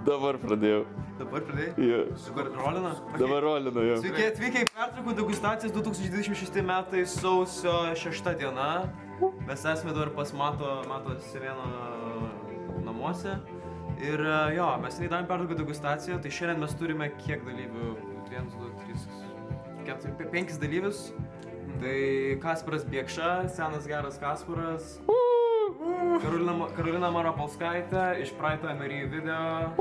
Dabar pradėjau. Dabar pradėjai? Jo. Dabar rolina? Dabar rolinu, jo. Sveiki atvykę į pertraukų degustacijas 2026 metai sausio 6 diena. Mes esame dabar pas Mato Sireno namuose. Ir jo, mes neįdavėm pertraukų degustaciją, tai šiandien mes turime kiek dalyvių? 1, 2, 3, 4, 5 dalyvius. Tai Kasparas Biekša, senas geras Kasparas. Karolina Marapolskaitė iš praeito Emery video.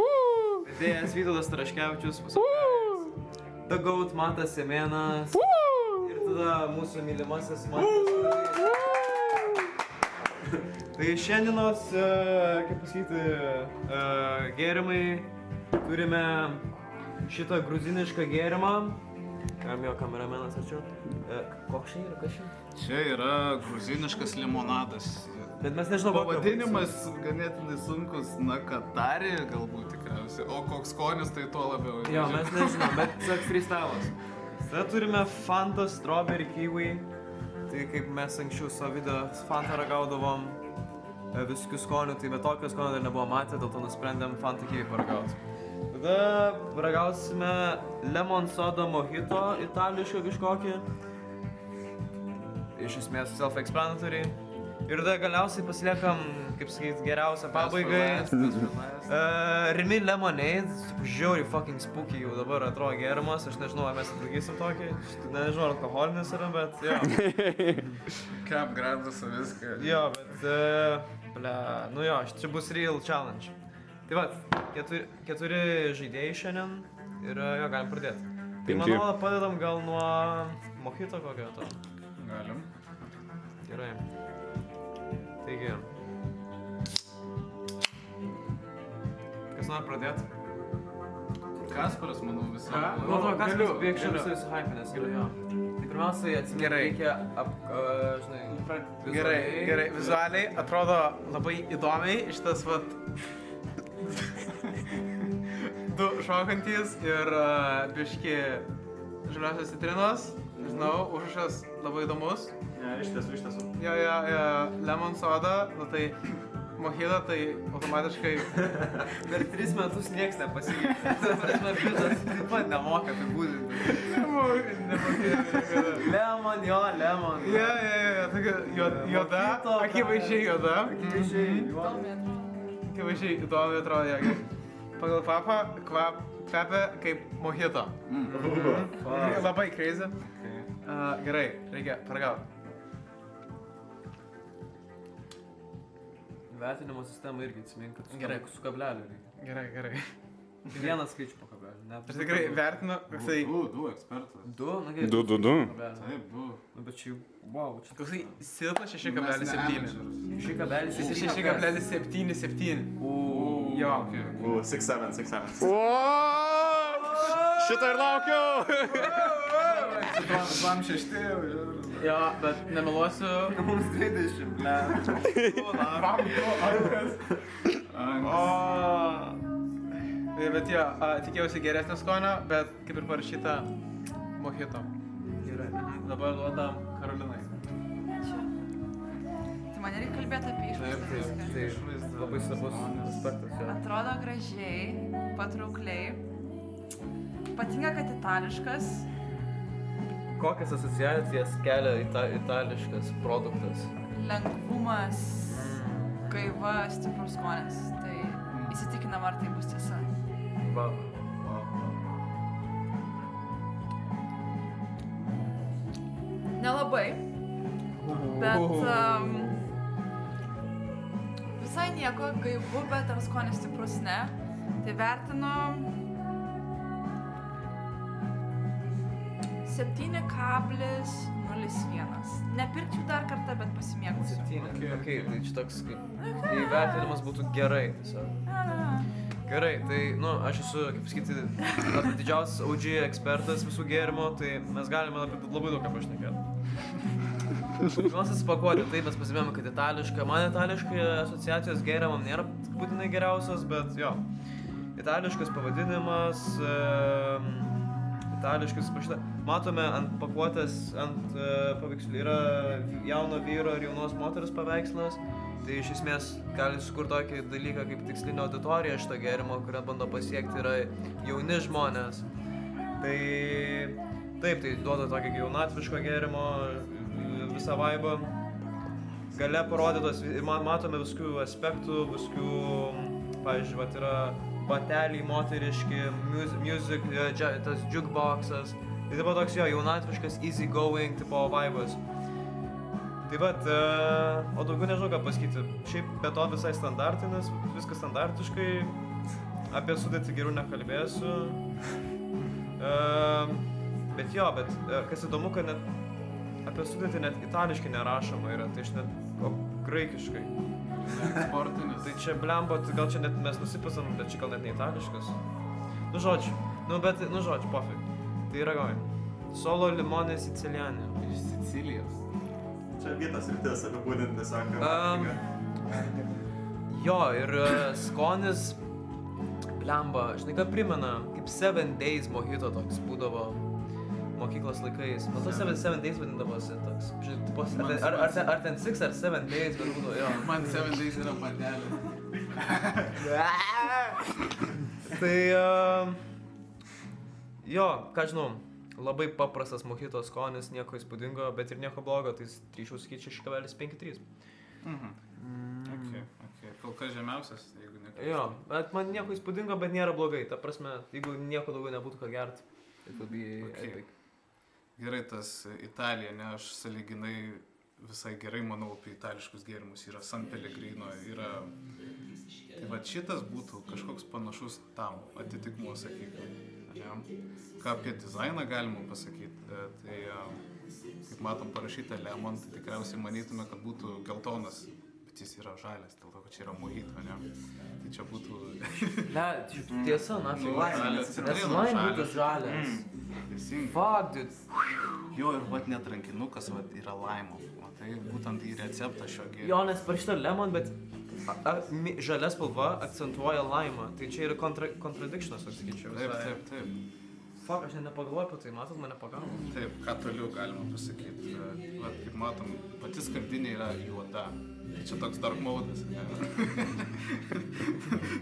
Vedėjas Vytautas Taraškevičius, The Goat Matas Semėnas. Ir tada mūsų mylimasis Matas. Tai šiandienos, kaip pasakyti, gėrimai. Turime šitą gruzinišką gėrimą. Kam jo kameramenas ačiū. Koks čia yra, kas čia? Čia yra gruziniškas limonadas. Bet mes nežinau, pavadinimas ganėtinai sunkus, na Katari galbūt tikriausiai, o koks skonis tai tuo labiau. Jo, mes nežinom, bet tiesiog freestylas. Tada turime Fanta Strawberry Kiwi. Tai kaip mes anksčiau savo video Fanta ragaudavom visokių skonių, tai bet tokio skonio dar nebuvo matę, dėl to nusprendėm Fanta Kiwi paragauti. Tada paragausime Lemon Soda Mojito, itališką kažkokį. Iš esmės self-explanatory. Ir tada galiausiai pasiliekam, kaip sakyt, geriausią pabaigai. Rimi Lemonade, žiauriai fucking spooky jau dabar atrodo gėrimas, aš nežinau, ar mes atlaikysim tokį, nežinau, ar alkoholinis yra, bet jo. Cap gradusą viską. Jo, bet, nu jo, čia bus real challenge. Tai va, 4 žaidėjai šiandien ir jo, galim pradėti. Tai manau, padedam gal nuo mojito kokio to. Galim. Gerai. Taigi. Kas nori pradėti? Kasparas, manau, visą. Man atrodo, Kasparas Biekša visai suhypinęs. Jo. Tai pirmiausiai atsimink, reikia žinai, Gerai, vizualiai atrodo labai įdomiai šitas vat du šokantys ir biški žaliosios citrinos, nežinau, užrašas labai įdomus. Iš tiesų. Jo, lemon soda, nu tai mojito, tai automatiškai per 3 metus nieks nepasikeitė. Ta prasme, Vytas taip pat nemoka apibūdinti. Lemon, jo, lemon. Jo, tokia juoda, akivaizdžiai juoda. Akivaizdžiai įdomi atrodo, jeigu pagal kvapą kvepia kaip mojito. Labai crazy. Gerai, reikia paragauti. Vertinimo sistemą irgi atsimink, kad Gerai. su kableliu reikia. Gerai. Vieną skaičių po kableliu. Aš tikrai vertinu, koksai... Du ekspertas. 2, na gerai. 2. Taip, du. Nu, bet čia, wow, čia Koksai silpas 6,7. 6,7. 6,77. Jo. 6-7. Šitą ir laukiau! Vam 6. Jo, bet nemeluosiu. Mums 20, ble. Bet jo, tikėjausi geresnio skonio, bet kaip ir parašyta mojito. Gerai. Dabar duodam Karolinai. Ačiū. Tai man reikia kalbėti apie išvaizdą viską. Tai labai svarbus aspektas, jo. Atrodo gražiai, patraukliai. Patinka, kad itališkas. Kokias asociacijas kelia itališkas produktas? Lengvumas, gaiva, stiprus skonis. Tai įsitikinam, ar tai bus tiesa. Va. Nelabai, bet visai nieko, gaivu, bet ar skonis stiprus ne. Tai vertinu 7,01. Nepirkčiau dar kartą, bet pasimėgausiu. 7. Okay, tai čia toks kaip įvertinimas būtų gerai tiesiog. Gerai, tai, nu, aš esu, kaip sakyti, didžiausias OG ekspertas visų gėrimo, tai mes galime labai daug ką pašnekėti. Pirmiausias pakuotė, taip mes pasimėjome, kad itališka. Man itališkai asociacijos gėrimam nėra būtinai geriausios, bet jo. Itališkas pavadinimas, itališkas pašta. Matome ant pakuotės, ant paveikslių yra jauno vyro ir jaunos moteris paveikslas. Tai iš esmės gali sukurti tokį dalyką kaip tikslinė auditorija šito gėrimo, kurią bando pasiekti yra jauni žmonės. Tai taip, tai duoda tokį jaunatviško gėrimo visą vaibą. Gale parodytos, matome viskių aspektų, viskių, pavyzdžiui, vat yra bateliai moteriški, music, tas jukeboxas. Tai taip pat toks jo jaunatviškas, easy going tipo vaibas. Tai vat, o daugiau nežinau ką pasakyti. Šiaip be to visai standartinis, viskas standartiškai. Apie sudėtį geriau nekalbėsiu. Bet jo, kas įdomu, kad net apie sudėtį net itališkai nerašoma yra, tai aš net graikiškai. Sportinis. Tai čia blemba, gal čia net mes nusipasam, bet čia gal net ne itališkas. Nu žodžiu, pofik. Tai ragauju. Solo limone siciliane. Iš Sicilijos. Čia vietos rytis apibūdinti tiesiog. Jo, ir skonis, blemba, žinai ką primena, kaip 7 Days mojito toks būdavo mokyklos laikais. Man to 7 Days vadindavosi toks, žinai, ar ten 6 ar 7 Days, bet būdavo, jo. Man 7 Days yra patelė. Tai, jo, ką žinau, labai paprastas mojito skonis, nieko įspūdingo, bet ir nieko blogo, tai drįčiau sakyti 6,53. Okay. Kol kas žemiausias, jeigu ne. Jo, bet man nieko įspūdingo, bet nėra blogai, ta prasme, jeigu nieko daugiau nebūtų ką gert, tai would be epic. Gerai, tas Italija, ne, aš sąlyginai visai gerai manau apie itališkus gėrimus, yra San Pellegrino, yra... Tai va šitas būtų kažkoks panašus tam, atitikmuo sakykime. Ką apie dizainą galima pasakyti, tai kaip matom parašyta lemon, tai tikriausiai manytume, kad būtų geltonas, bet jis yra žalias, dėl to, kad čia yra mojito, ne? Tai čia būtų... Ne, tiesa, na, nes man būtų žalias. Fuck, dude. Jo, ir vat net rankinukas vat yra laimo, tai būtent į receptą šio gėrimo. Jo, nes parašyta lemon, bet žalia spalva akcentuoja laimą, tai čia yra contradictionas, aš sakyčiau. Taip. Fuck, aš nepagalvoju apie tai, matot, mane pagavo. Taip, ką toliau galima pasakyti. Vat, kaip matom, pati skardinė yra juoda. Tai čia toks dark mode'as.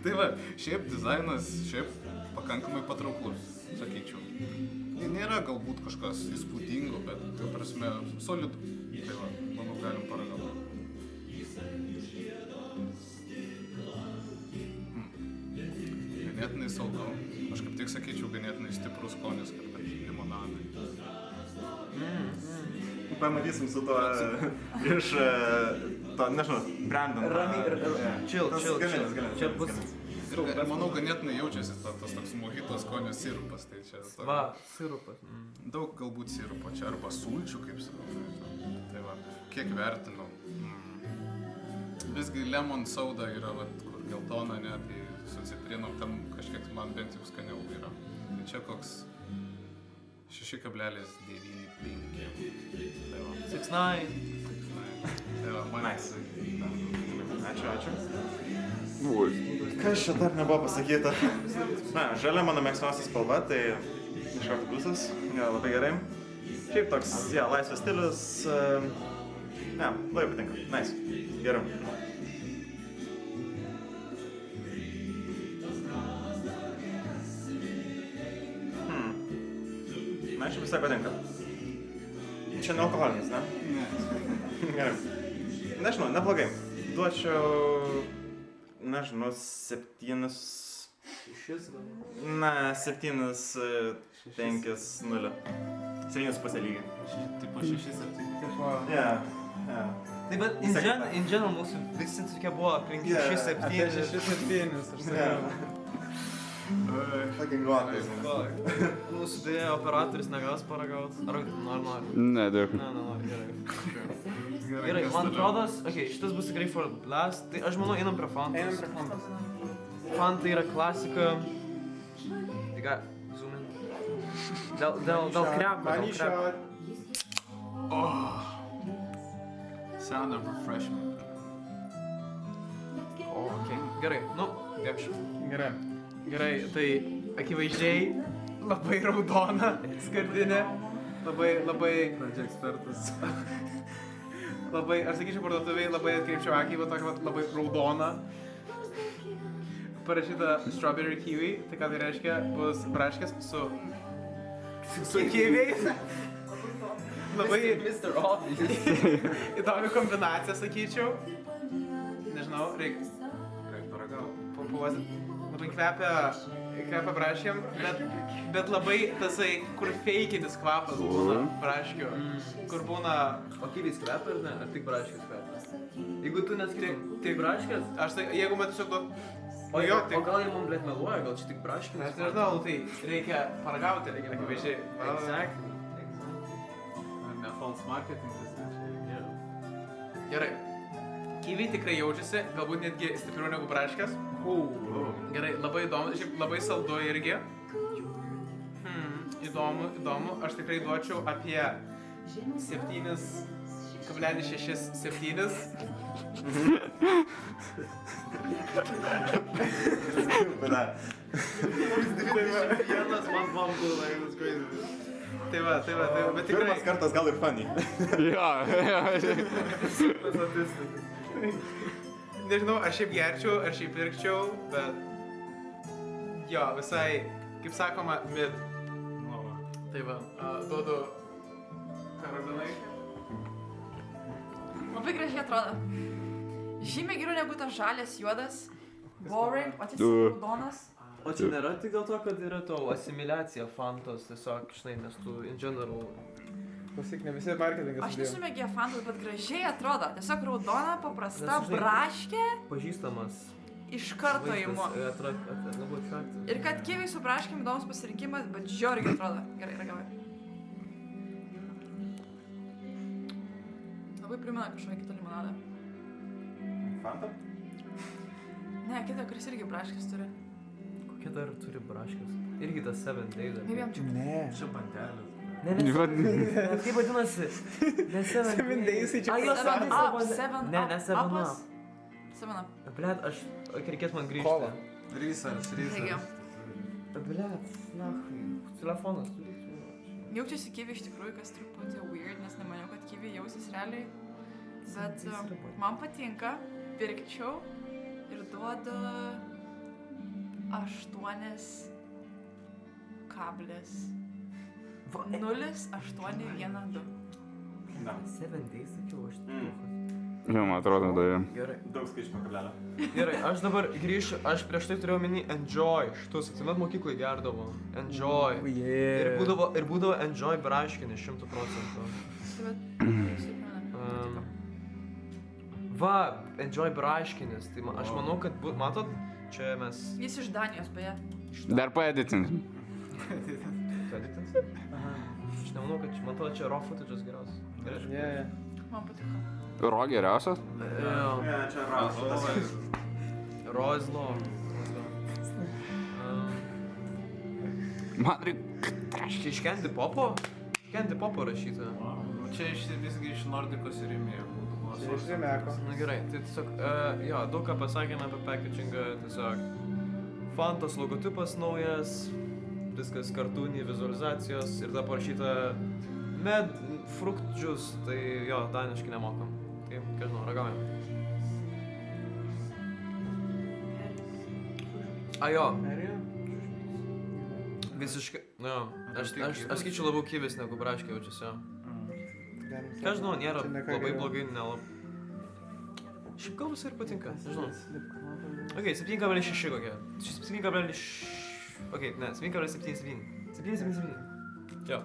Tai va, šiaip dizainas, pakankamai patrauklus, sakyčiau. Nėra galbūt kažkas įspūdingo, bet, ta prasme, solidu. Tai va, manau, galim paragauti. Ganėtinai saldu. Aš kaip tik sakyčiau, ganėtinai stiprus skonis, kaip limonadai. Pamatysim su to iš to, nežinau, Brandon. Chill. Čia bus... Ir manau, ganėtinai jaučiasi tas toks mojito skonio sirupas. Tai čia Va, sirupas. Daug galbūt sirupo čia, arba sulčių, kaip sakau. Tai va, kiek vertinu. Visgi lemon soda yra, vat, kur geltona, ne, tai su citrinom ten kažkiek man bent jau skaniau yra. Tai čia koks 6,95. Tai va. 6,9. Tai va, man... Ačiū. Kas čia dar nebuvo pasakyta? Na, žalia mano mėgstamiausia spalva, tai iš karto pliusas, labai gerai. Šiaip toks, laisvas stilius, labai patinka, nice, gerai. Man šiaip visai patinka. Čia nealkoholinis, ne? Ne. Gerai. Nežinau, neblogai. Duočiau, nežinau, 7... Šis gal? Na, 7, 5, 0. 7,5 lygiai. Tipo 6-7. Tai bet in general mūsų visi tokie buvo aplink 6-7. Apie 6-7, aš sakiau. Fucking godless. Mūsų dėja operatorius negaus paragaut. Ar nori? Ne, dėkui. Ne, nori, gerai. Gerai, man atrodos, šitas bus tikrai for blast, tai aš manau einam prie Fantos. Fanta yra klasika. Tai ką, zoom in. Dėl krepo, Sound of refreshment. Okay. Gerai, gėpšiu. Gerai, tai akivaizdžiai labai raudona skardinė. Labai... Pradžia ekspertas. labai, aš sakyčiau, parduotuvėje labai atkreipčiau akį, va tokia labai raudona. Parašyta strawberry kiwi, tai ką tai reiškia, bus braškės su kiwiais. Labai Mr. Obvious. įdomi kombinacija, sakyčiau. Nežinau, reikia Paragauti. papuosit. Labai kvepia braškėm, bet labai tasai, kur feikinis kvapas būna braškių. Kur būna... O kivis kvepia ar ne? Ar tik braškės kvepia? Jeigu tu neskiri, tai braškės? Aš tai, jeigu man tiesiog duot... O jo, o gal jie mums blėt meluoja, gal čia tik braškės? Aš nežinau, nu tai reikia paragauti, reikia akivaizdžiai. Exactly. Ne false marketingas, ne? Gerai. Kiviai tikrai jaučiasi, galbūt netgi stipriau negu braškės. Gerai, labai įdomu, šiaip labai saldu irgi. Įdomu, aš tikrai duočiau apie 7,67. Vienas man buvo like crazy. Tai va, bet tikrai... Pirmas kartas gal ir funny. Jo. Nežinau, aš šiaip gerčiau, aš šiaip pirkčiau, bet... Jo, visai, kaip sakoma, mid. Nu, va. Tai va, duodu Karolinai. Labai gražiai atrodo. Žymiai geriau negu tas žalias juodas. Boring, o tas Du. raudonas. O čia nėra tik dėl to, kad yra to asimiliacija fantos, tiesiog, žinai, nes tu in general... Klausyk, ne visi marketingas Aš nesu mėgėja fantos, bet gražiai atrodo. Tiesiog raudona, paprasta, Nes, žinai, braškė, Pažįstamas. iš karto imu. Labai atraktas. Ir kad kiviai su braškėm įdomus pasirinkimas, bet žiauriai atrodo. Gerai, ragavai. Labai primena kažkokį kitą limonadą. Fanta? Ne, kitą, kuris irgi braškės turi. Kokie dar turi braškės? Irgi tas 7 Days. Kaip jam čia? Ne. Čia bandelės. Ne, kaip vadinasi? Ne 7 Days, tai čia Ai, jos Seven vadinasi Up, Seven Ne, Up, ne 7 Upas. Up. 7 Up. Blet, reikės man grįžti. Kola. Rysas. Taigi, Blet, nahui. Telefonas turi. jaučiasi kiviai iš tikrųjų, kas truputį weird, nes nemaniau, kad kiviai jausis realiai. Bet man patinka, pirkčiau ir duodu 8,0,812. Na. 7 Days, sakiau, aš Jo, man atrodo, da. Gerai. Daug skaičių nuo kablelio. Gerai, aš dabar grįšiu, aš prieš tai turėjau omeny enjoy. Šitus, atsimet mokyklai gerdavo. Enjoy. Ir būdavo enjoy braškinį 100%. Va, enjoy braškinis. Tai aš manau, kad, matot, čia mes... Jis iš Danijos, beje. Dar paeditinsim. Aš nemanau, kad, man atrodo, čia raw footage'as geriausias. Gerai. Man patiko. Ro geriausias? Jo. Ne, čia razas. Raw is law. Man reikia... Čia iš Candy Popo? Candy Popo rašyta. Čia visgi iš Nordikos ir Rėmėjo. Iš Rėmeko. Na gerai, tai tiesiog, jo, daug ką pasakėme apie packagingą, tiesiog Fantos logotipas naujas, viskas kartūniai, vizualizacijos ir ta parašyta med frukt juice, tai jo, daniškai nemokam. Tai, ką žinau, ragaujam. A jo, visiškai, nu jo, aš skaičiu labiau kivis negu braškė jaučiasi, jo. Ką žinau, nėra labai blogai, Šiaip gal visai ir patinka, nežinau. Ok, 7,6 kokia. 7,6... Ok, ne, 7,77. 7,77. Jo,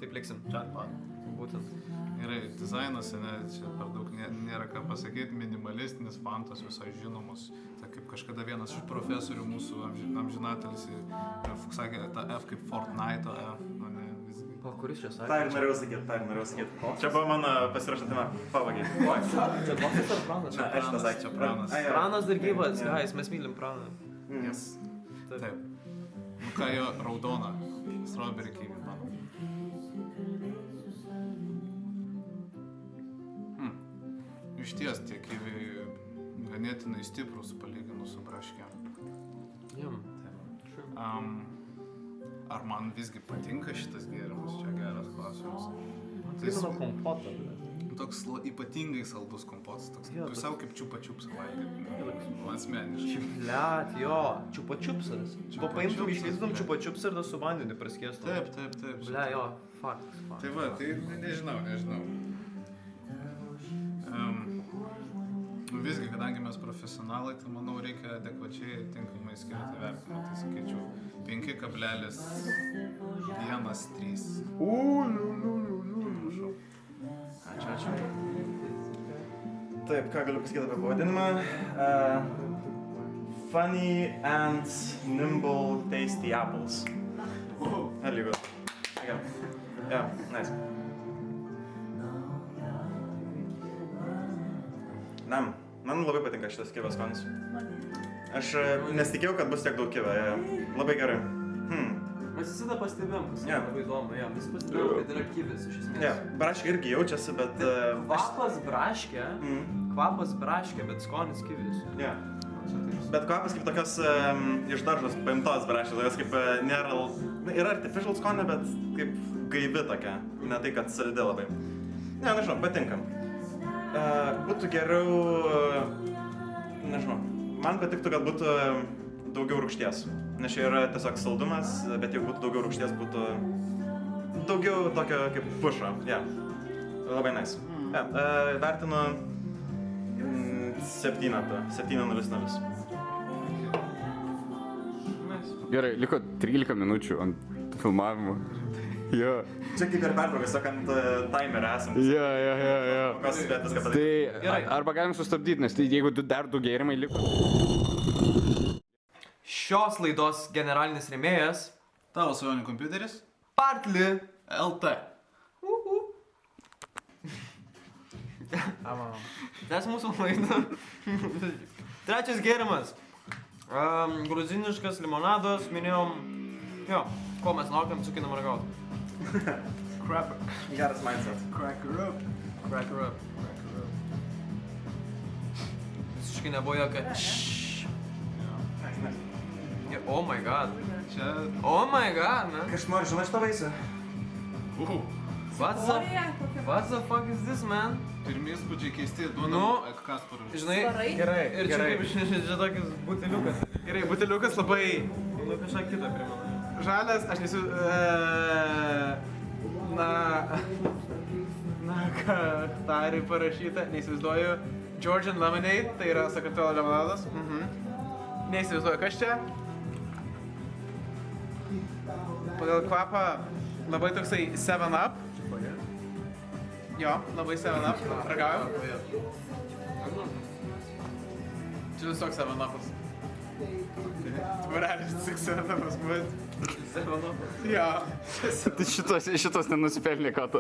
taip liksim. Chatbot. Būtent. Gerai, dizainas, ne, čia per daug nėra ką pasakyti, minimalistinis fantos visai žinomus. Tai kaip kažkada vienas iš profesorių mūsų amžinatelis sakė, ta F kaip Fortnite'o F, o ne visgi. O kuris čia sakė? Tai ir norėjau sakyti. Čia buvo mano pasirašytina pavagiai. Čia Bosas ar Pranas? Ne, aš nesakė. Čia Pranas. Pranas dar gyvas, guys, mes mylim Praną. Yes. Taip. Nu ką jo raudona? Strawberry kiwi, mano. Iš ties tie kiwi ganėtinai stiprus palyginus su braškėm. Jam. Ar man visgi patinka šitas gėrimas? Čia geras klausimas. Tai mano kompotą. toks ypatingai saldus kompotas, toks Jo, pusiau kaip čiupa-čiupsą valgyti. Asmeniškai. Blet, jo, čiupa-čiupsas. Tu paimtum, išlaistytum čiupa-čiupsą ir su vandeniu praskiestum. Taip. Ble, jo, faktas. Tai va, tai nežinau. Visgi, kadangi mes profesionalai, tai manau reikia adekvačiai tinkamai skirti vertinimą. Tai sakyčiau 5,13. Ačiū. Taip, ką galiu pasakyti apie pavadinimą? Funny and nimble tasty apples. Really good. Yeah, nice. Man labai patinka šitas kivės skonis. Aš nesitikėjau, kad bus tiek daug kivę. Labai gerai. Mes visada pastebėjom, kas Jo. labai įdomu, jo. Mes pastebėjom, kad yra kivis iš esmės. Braškė irgi jaučiasi, bet... Kvapas braškė, bet skonis kivis. Yeah. Bet kvapas kaip tokios iš daržos paimtos braškės, tokios kaip nėra... Yra artificial skonė, bet kaip gaivi tokia. Ne tai, kad saldi labai. Ne, nežinau, patinka. Būtų geriau... Nežinau. Man patiktų, kad būtų daugiau rūgšties. Nes čia yra tiesiog saldumas, bet jeigu būtų daugiau rūgšties, būtų daugiau tokio kaip pušo. Labai nice. Vertinu 7/0. Gerai, liko 13 minučių ant filmavimo. Jo. Čia kaip ir pertraukas, sakant, timerį esam. Jo. Kas spėt viską padaryti. Tai arba galim sustabdyti, nes tai jeigu dar du gėrimai liko. Šios laidos generalinis rėmėjas Tavo svajonių kompiuteris? Partly. LT. Tęs mūsų laidą. Trečias gėrimas. Gruziniškas limonadas, minėjom. Jo, ko mes laukiam, cukinam ragauti. Geras mindset. Cracker up. Cracker up. Visiškai nebuvo jokio. Oh my god. Čia... Oh my god, man. Aš noriu žinai šitą vaisių. What the fuck is this, man? Pirmi įspūdžiai keisti, Nu. duodam Kasparui. Žinai, Gerai, ir čia kaip čia tokis buteliukas. Gerai, buteliukas labai Nu, kažką kitą primena. žalias, aš nesu... ką tari parašyta, neįsivaizduoju. Georgian Lemonade, tai yra Sakartvelo lemonadas. Neįsivaizduoju, kas čia. Pagal kvapą labai toksai 7-Up. Jo, labai 7-Up. Ragaujam. Čia tiesiog 7-Upas. Tvarelis tik 7-Upas, bet... 7-Up. Jo. Tai šitos nenusipelnė kato.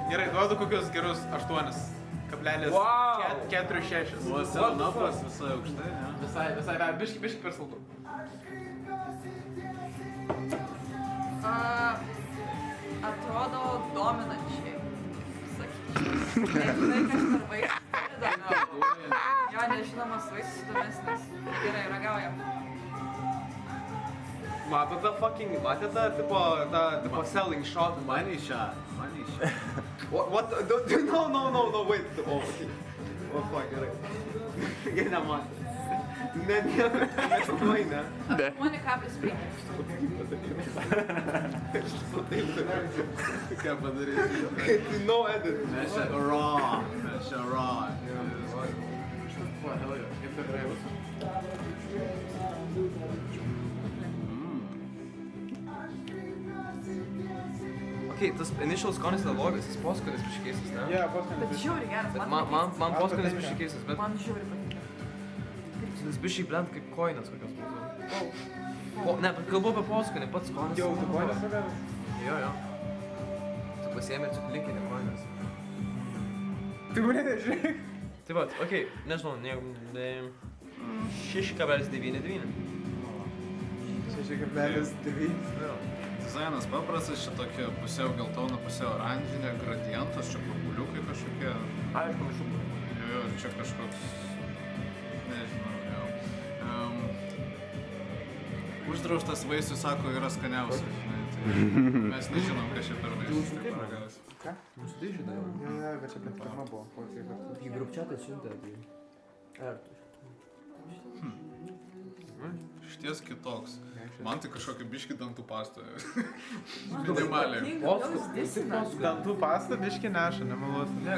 Gerai, duodu kokius gerus 8,46. Buvo 7-Upas visai aukštai, ne? Visai, biški per saldu. Atrodo dominančiai. Sakyčiau. Tai kas per vaisius įdomiau. Jo, nežinomas vaisius įdomesnis. Gerai, ragaujam. Matėte tipo selling shot? Money shot. What? No, wait. Oh, fuck, gerai. Jie nematė. Nežinai, ne? 8,5. Ką padaryti? No edit. Mes čia raw. Okay, tas initial skonis neblogas, tas poskonis biškį keistas, ne? Jo, paskui. Bet žiauriai geras. Bet man poskonis biškį keistas, bet Man žiauriai patinka. tas biškį blend kaip koinas kokios būtų. Ne, bet kalbu apie poskonį, pats skonis. Jau, tu koinas ragavai? Jo. Tu pasiėmė ciklikinį koinas. Tai mane nežiūrėk. Tai va, okei, nežinau, 6,99. 6,9. Dizainas paprastas, čia tokia pusiau geltona, pusiau oranžinė, gradientas, čia burbuliukai kažkokie. Aišku, mišų. Jo, čia kažkoks, nežinau, Uždraustas vaisius, sako, yra skaniausias, žinai. Tai mes nežinom, kas čia per vaisius tai paragausi. Mūsų tai žinai jau. Ne, bet čia pirma buvo. Į grupčiatą siuntė, tai... Ar tu? Šties kitoks. Man tai kažkokį biškį dantų pastą. Minimaliai. Dantų pastą biškį neša, nemalot. Ne,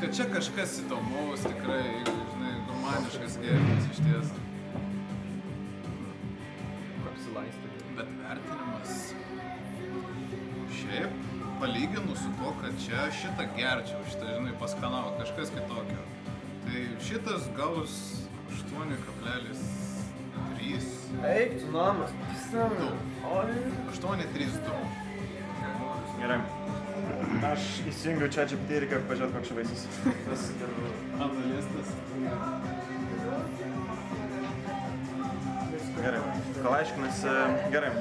kad čia kažkas įdomaus, tikrai, žinai, gurmaniškas gėrimas iš ties. Apsilaistė. Bet vertinimas... Šiaip, palyginus su to, kad čia šitą gerčiau, šitą, žinai, paskanavo kažkas kitokio. Tai šitas gaus 8,3. Eik, tu namas. 8,32. Gerai. Aš įsijungiu čia GPT ir reikia pažiūrėti, koks čia vaisius. Analistas. Gerai. Kol aiškinasi, gerai.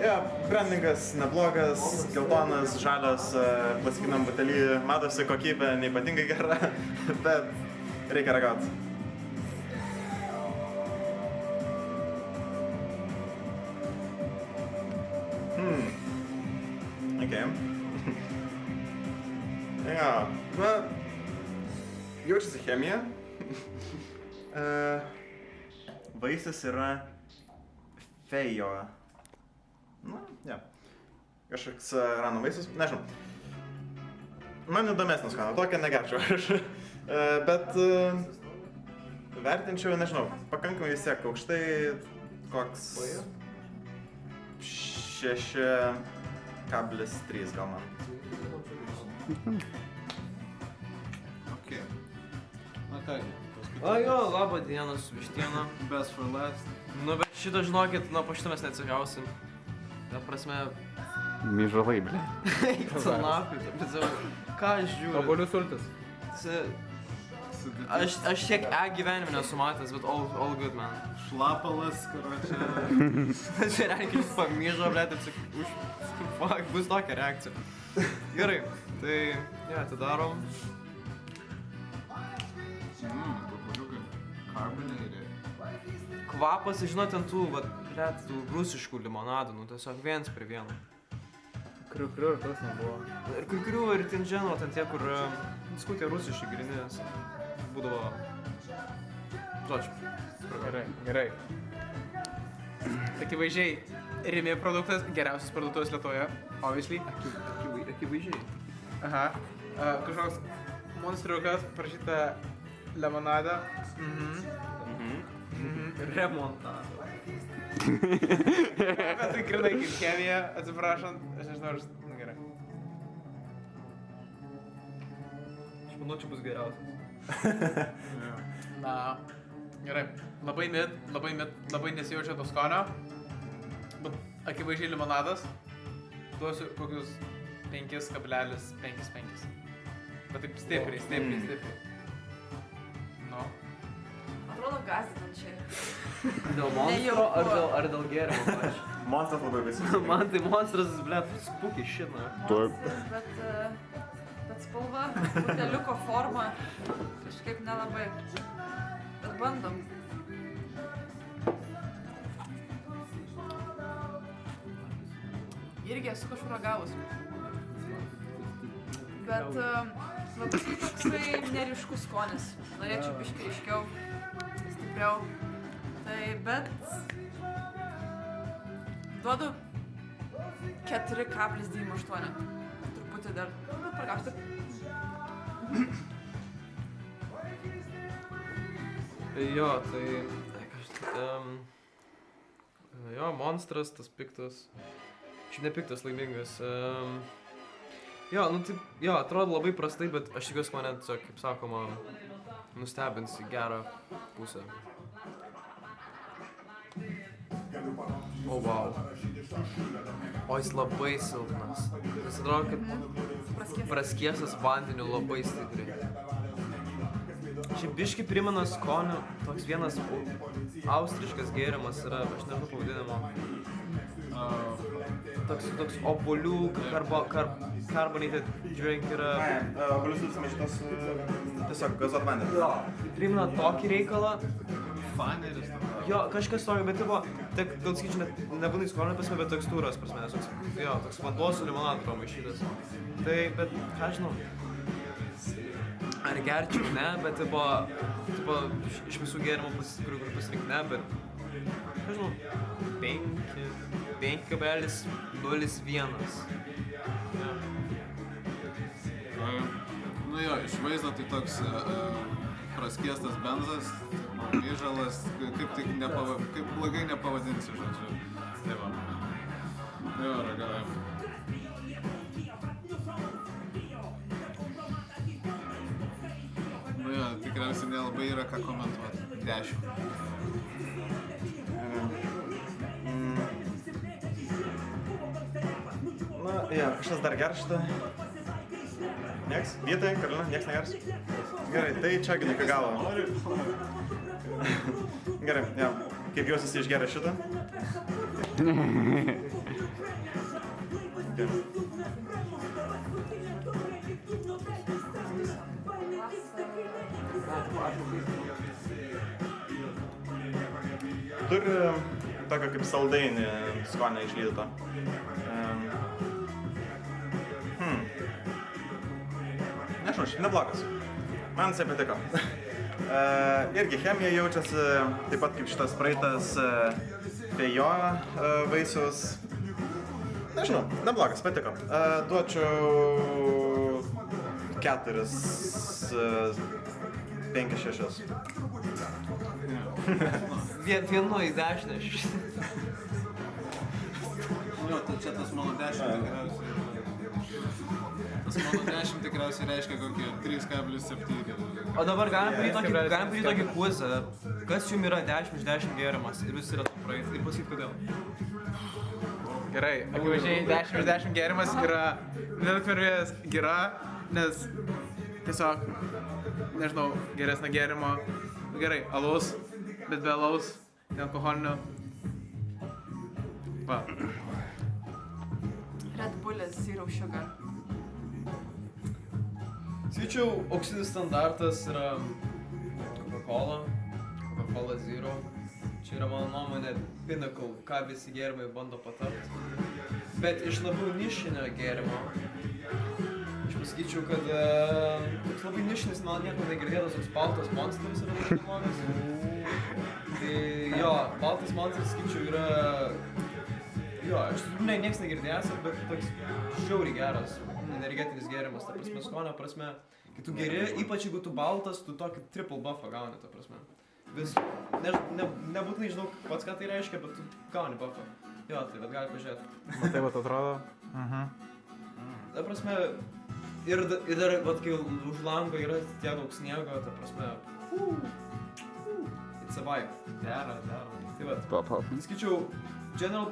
Ja, brandingas neblogas, geltonas, žalias, plastikiniam butelį, matosi kokybė neypatingai gera, bet reikia ragauti. Okay. Ja, na, jaučiasi chemija. Vaisius yra fejo. Na, ja. Kažkoks random vaisius, nežinau. Man įdomesnis skanu, tokią negerčiau aš. Bet vertinčiau, nežinau, pakankamai vis tiek aukštai, koks 6,3 gal man. Okay. Na kągi, O jo, labą dieną su vištiena. best for last. Nu, bet šitą žinokit, nu, po šitą mes neatsigausim. Ta prasme, Myžalai, ble. eik tu nahui, bet ką aš žiūriu? Obuolių sultis. Aš tiek gyvenime nesu matęs, bet all good, man. Šlapalas, karočią. Čia reikės pamyžo, blėt, fuck, bus tokia reakcija. Gerai, tai, ja, atidarom. Papaliukai. Carbonated. Kvapas, žinot, ant tų, blėt, tų rusiškų limonadų, nu, tiesiog viens prie vieno. Kriu, ir tas nebuvo. Ir kai kurių, ir ten žinot, ten tie, kur, viskų tie rusiški grinės, būdavo, žodžiu. Gerai. Akivaizdžiai, Rimi produktas, geriausias parduotuvės Lietuvoje, obviously. Akivaizdžiai. Aha. Kažkoks monstriukas, parašyta lemonada. Remontado. Bet tai grinai kaip chemija, atsiprašant, aš nežinau, ar... Nu, gerai. Aš manau, čia bus geriausias. Na, gerai. Labai nesijaučia to skonio. Bet akivaizdžiai limonadas. Duosiu kokius 5,55. Bet taip stipriai. Nu. Atrodo gazdinančiai. Dėl monstro ar dėl gėrimo, pavyzdžiui? Monstras labai baisus. Man tai monstras, blėt, spūkiai shit, na. Taip. Bet spalva, buteliuko forma, kažkaip nelabai. Bet bandom. Irgi esu kažkur ragavus. Bet toksai neriškus skonis. Norėčiau biškai ryškiau, stipriau. Tai bet... Duodu 4,98. Truputį dar... Bet pargausiu. Jo, tai... Jo, monstras, tas piktas. Šiaip nepiktas, laimingas. Jo, nu taip, jo, atrodo labai prastai, bet aš tikiuosi mane, tiesiog, kaip sakoma, nustebins į gerą pusę. O, wow. O, jis labai silpnas. Jis atrodo, kad praskiesas vandeniu labai stipriai. Šiaip biški primena skonių, toks vienas austriškas gėrimas yra, aš nežinau pavadinimo. Toks obuolių carbonated drink yra. Obuolių sultis maišytas tiesiog gazuot vandenį. Primena tokį reikalą. Faneris. Jo, kažkas tokio, bet tipo, tik, gal sakyčiau, nebūnai skolinė prasme, bet tekstūros prasme, nes toks, jo, toks vanduo su limonadu pamaišytas. Tai, bet, ką žinau, ar gerčiau, ne, bet tipo, iš visų gėrimų, kurių pasirinkti, ne, bet, ką žinau, 5,01. Nu jo, iš vaizdo tai toks praskiestas benzas, vyžalas, kaip blogai nepavadinsi, žodžiu. Tai va. Jo, ragaujam. Nu jo, tikriausiai nelabai yra ką komentuoti. 10. Na, jo, kažkas dar gers šitą. Nieks? Vytai, Karolina, nieks negers? Gerai, tai čia gina iki galo. Gerai, jo. Kaip jausiasi išgeria šitą? Okay. Turi tokio kaip saldainį skonį išlydyto. Nežinau, šiaip neblogas. Man jisai patiko. Irgi chemija jaučiasi, taip pat kaip šitas praeitas fejo vaisius. Nežinau, neblogas, patiko. Duočiau 4, 5, 6. Vienu į 10. Jo, tai čia tas mano 10 tikriausiai. Tas mano 10 tikriausiai reiškia kokį 3,7. O dabar galim padaryti tokį kuizą. Kas jums yra 10 iš 10 gėrimas? Ir visi yra to praeiti. Ir pasakyti kodėl. Gerai, akivaizdžiai 10 iš 10 gėrimas yra Vilkvirvės gira, nes tiesiog, nežinau, geresnio gėrimo. Gerai, alus, bet be alaus, nealkoholinio. Va. Red Bullis, Zero Sugar. Sakyčiau, auksinis standartas yra Coca-Cola Zero. Čia yra mano nuomonė pinnacle, ką visi gėrimai bando patapti. Bet iš labiau nišinio gėrimo, aš pasakyčiau, kad toks labai nišinis, man nieko negirdėtas, toks baltas monstras yra labai neblogas. Tai jo, baltas monstras, sakyčiau, yra... Jo, aš tikrųjų nieks negirdėjęs, bet toks žiauriai geras, energetinis gėrimas, ta prasme, skonio prasme. Kai tu geri, ypač jeigu tu baltas, tu tokį triple buffą gauni, ta prasme. Vis, nebūtinai žinau pats, ką tai reiškia, bet tu gauni buffą. Jo, tai bet gali pažiūrėti. Matai, vat atrodo. Ta prasme, ir dar, vat, kai už lango yra tiek daug sniego, ta prasme, it's a vibe. Dera. Tai vat, skaičiau, General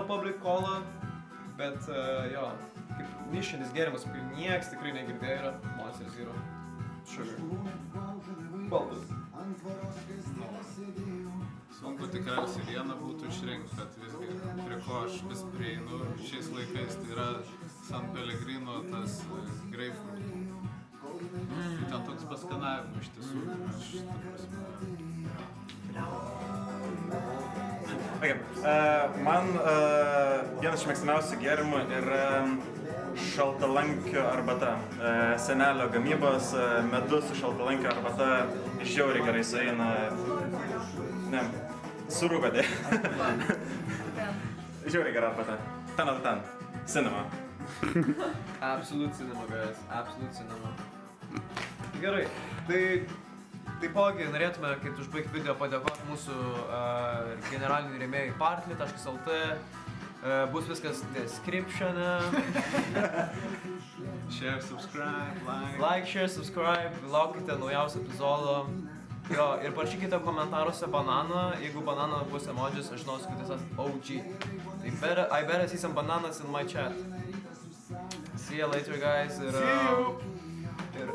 Public Cola, bet jo, kaip nišinis gėrimas, kurį nieks tikrai negirdėjo, yra Monster Zero Sugar. Baltas. Sunku tikriausiai vieną būtų išrinkti, bet visgi prie ko aš vis prieinu šiais laikais, tai yra San Pellegrino tas grapefruit. Ten toks paskanavimų iš tiesų. Okay. Man vienas iš mėgstamiausių gėrimų yra šaltalankio arbata. Senelio gamybos medus su šaltalankio arbata žiauriai gerai sueina. Ne, surūgodė. Žiauriai gera arbata. 10 out of 10. Cinema. Absolute cinema, guys. Absolute cinema. Gerai, tai taipogi norėtume, kad užbaigti video, padėkoti mūsų generaliniai rėmėjai Partly.lt. Bus viskas descriptione. Share, subscribe, Like, share, subscribe. Laukite naujausio epizodo. Jo, ir parašykite komentaruose bananą. Jeigu banana bus emojis, aš žinosiu, kad jis OG. I better see some bananas in my chat. See you later, guys. See you! Ir...